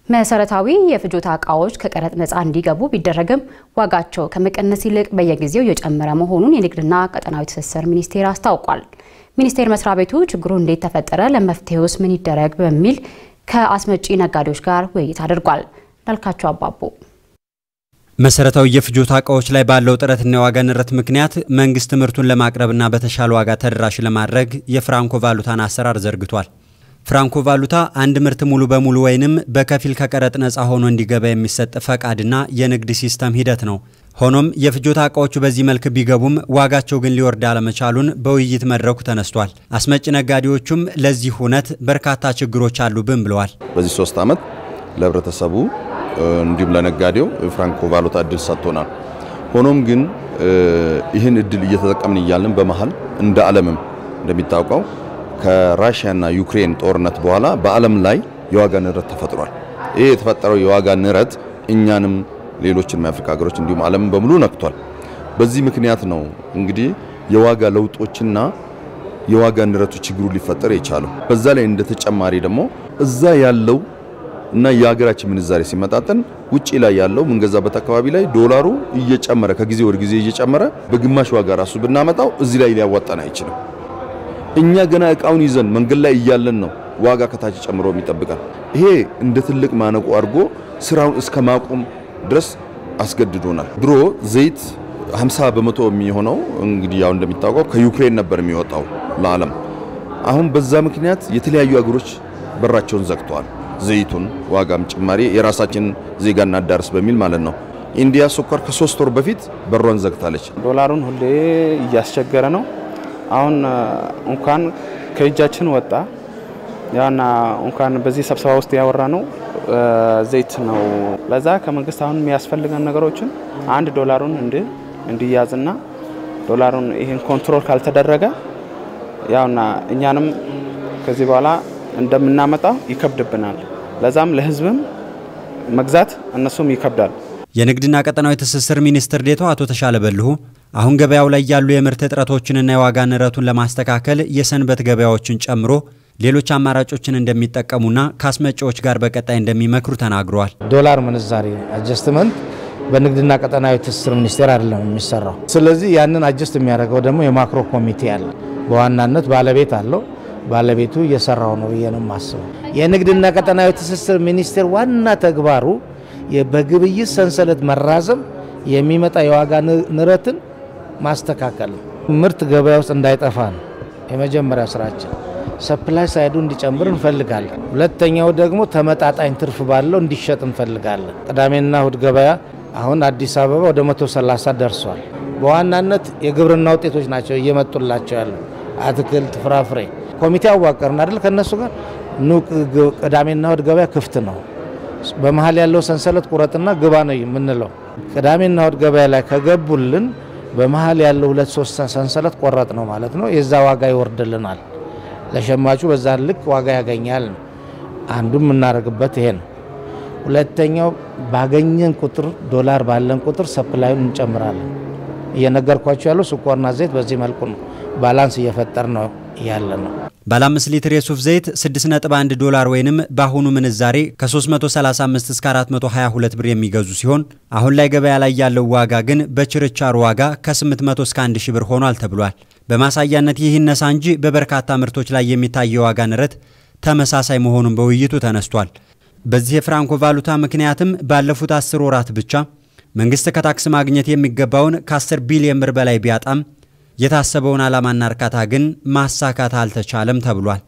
መሰረታዊ የፍጆታ ዕቃዎች ከቀረጥ ነፃ እንዲገቡ ቢደረግም ዋጋቸው ከመቀነስ ይልቅ በየጊዜው እየጨመረ መሆኑን የንግድና ቀጠናዊ ትስስር ሚኒስቴር አስታውቋል። ሚኒስቴር መስሪያ ቤቱ ችግሩ እንዴት ተፈጠረ፣ ለመፍትሄውስ ምን ይደረግ በሚል ከአስመጪ ነጋዴዎች ጋር ውይይት አድርጓል። ዳልካቸው አባቡ መሰረታዊ የፍጆታ ዕቃዎች ላይ ባለው ጥረትና የዋጋ ንረት ምክንያት መንግስት ምርቱን ለማቅረብና በተሻለ ዋጋ ተደራሽ ለማድረግ የፍራንኮ ቫሉታን አሰራር ዘርግቷል። ፍራንኮ ቫሉታ አንድ ምርት ሙሉ በሙሉ ወይንም በከፊል ከቀረጥ ነፃ ሆኖ እንዲገባ የሚሰጥ ፈቃድና የንግድ ሲስተም ሂደት ነው። ሆኖም የፍጆታ ዕቃዎቹ በዚህ መልክ ቢገቡም ዋጋቸው ግን ሊወርድ አለመቻሉን በውይይት መድረኩ ተነስቷል። አስመጪ ነጋዴዎቹም ለዚህ ሁነት በርካታ ችግሮች አሉብን ብለዋል። በዚህ 3 ዓመት ለህብረተሰቡ እንዲሁም ለነጋዴው ፍራንኮ ቫሉታ እድል ሰጥቶናል። ሆኖም ግን ይህን እድል እየተጠቀምን ይያልን በመሃል እንደ ዓለምም እንደሚታወቀው ከራሺያና ዩክሬን ጦርነት በኋላ በዓለም ላይ የዋጋ ንረት ተፈጥሯል። ይሄ የተፈጠረው የዋጋ ንረት እኛንም ሌሎችን አፍሪካ ሀገሮች እንዲሁም ዓለምን በሙሉ ነክቷል። በዚህ ምክንያት ነው እንግዲህ የዋጋ ለውጦችና የዋጋ ንረቱ ችግሩ ሊፈጠር የቻለው። በዛ ላይ እንደተጨማሪ ደግሞ እዛ ያለው እና የሀገራችን ምንዛሬ ሲመጣጠን ውጪ ላይ ያለው ምንገዛበት አካባቢ ላይ ዶላሩ እየጨመረ ከጊዜ ወደ ጊዜ እየጨመረ በግማሽ ዋጋ ራሱ ብናመጣው እዚህ ላይ ሊያዋጣን አይችልም። እኛ ገና እቃውን ይዘን መንገድ ላይ እያለን ነው ዋጋ ከታች ጨምሮ የሚጠብቀን። ይሄ እንደ ትልቅ ማነቆ አድርጎ ስራውን እስከ ማቆም ድረስ አስገድዶናል። ድሮ ዘይት 50% የሚሆነው እንግዲህ ያው እንደሚታወቀው ከዩክሬን ነበር የሚወጣው ለዓለም። አሁን በዛ ምክንያት የተለያዩ ሀገሮች በራቸውን ዘግተዋል። ዘይቱን ዋጋም ጭማሪ የራሳችን ዜጋና ዳርስ በሚል ማለት ነው። ኢንዲያ ሱካር ከ3 ወር በፊት በሯን ዘግታለች። ዶላሩን ሁሌ እያስቸገረ ነው። አሁን እንኳን ከእጃችን ወጣ ያና እንኳን በዚህ ስብሰባ ውስጥ ያወራ ነው ዘይት ነው። ለዛ ከመንግስት አሁን የሚያስፈልገን ነገሮችን $1 እንዲያዝና ዶላሩን ይሄን ኮንትሮል ካልተደረገ ያውና እኛንም ከዚህ በኋላ እንደምናመጣው ይከብድብናል። ለዛም ለህዝብም መግዛት እነሱም ይከብዳል። የንግድና ቀጠናዊ ትስስር ሚኒስትር ዴኤታው አቶ ተሻለ በልሁ አሁን ገበያው ላይ ያሉ የምርት እጥረቶችንና የዋጋ ንረቱን ለማስተካከል የሰንበት ገበያዎችን ጨምሮ ሌሎች አማራጮችን እንደሚጠቀሙና ካስመጪዎች ጋር በቀጣይ እንደሚመክሩ ተናግረዋል። ዶላር ምንዛሬ አጀስትመንት በንግድና ቀጠናዊ ትስስር ሚኒስቴር አይደለም የሚሰራው። ስለዚህ ያንን አጀስት የሚያደርገው ደግሞ የማክሮ ኮሚቴ አለ። በዋናነት ባለቤት አለው። ባለቤቱ እየሰራው ነው ብየንም ማስበው። የንግድና ቀጠናዊ ትስስር ሚኒስቴር ዋና ተግባሩ በግብይት ሰንሰለት መራዘም የሚመጣ የዋጋ ንረትን ማስተካከል፣ ምርት ገበያ ውስጥ እንዳይጠፋ ነው የመጀመሪያ ስራችን። ሰፕላይ ሳይዱ እንዲጨምር እንፈልጋለን። ሁለተኛው ደግሞ ተመጣጣኝ ትርፍ ባለው እንዲሸጥ እንፈልጋለን። ቅዳሜና እሁድ ገበያ አሁን አዲስ አበባ ወደ 130 ደርሷል። በዋናነት የግብርና ውጤቶች ናቸው እየመጡላቸው ያለው፣ አትክልት፣ ፍራፍሬ። ኮሚቴ አዋቀርን አይደል? ከነሱ ጋር ቅዳሜና እሁድ ገበያ ክፍት ነው። በመሃል ያለው ሰንሰለት ቁረጥና ግባ ነው የምንለው። ቅዳሜና እሁድ ገበያ ላይ ከገቡልን በመሃል ያለው 2-3 ሰንሰለት ቆረጥ ነው ማለት ነው። የዛ ዋጋ ይወርድልናል። ለሸማቹ በዛ ልክ ዋጋ ያገኛል። አንዱም እናረግበት ይሄ ነው። ሁለተኛው ባገኘን ቁጥር ዶላር ባለን ቁጥር ሰፕላዩን እንጨምራለን። እየነገርኳችሁ ያለው ስኳርና ዘይት በዚህ መልኩ ነው ባላንስ እየፈጠር ነው ያለ ነው። ባለ 5 ሊትር የሱፍ ዘይት $6.1 ወይንም በአሁኑ ምንዛሬ ከ335 እስከ 422 ብር የሚገዙ ሲሆን አሁን ላይ ገበያ ላይ ያለው ዋጋ ግን በችርቻሮ ዋጋ ከ800 እስከ 1000 ብር ሆኗል ተብሏል። በማሳያነት ይህ ይነሳ እንጂ በበርካታ ምርቶች ላይ የሚታየው ዋጋ ንረት ተመሳሳይ መሆኑን በውይይቱ ተነስቷል። በዚህ የፍራንኮ ቫሉታ ምክንያትም ባለፉት 10 ወራት ብቻ መንግስት ከታክስ ማግኘት የሚገባውን ከ10 ቢሊዮን ብር በላይ ቢያጣም የታሰበውን ዓላማና እርካታ ግን ማሳካት አልተቻለም ተብሏል።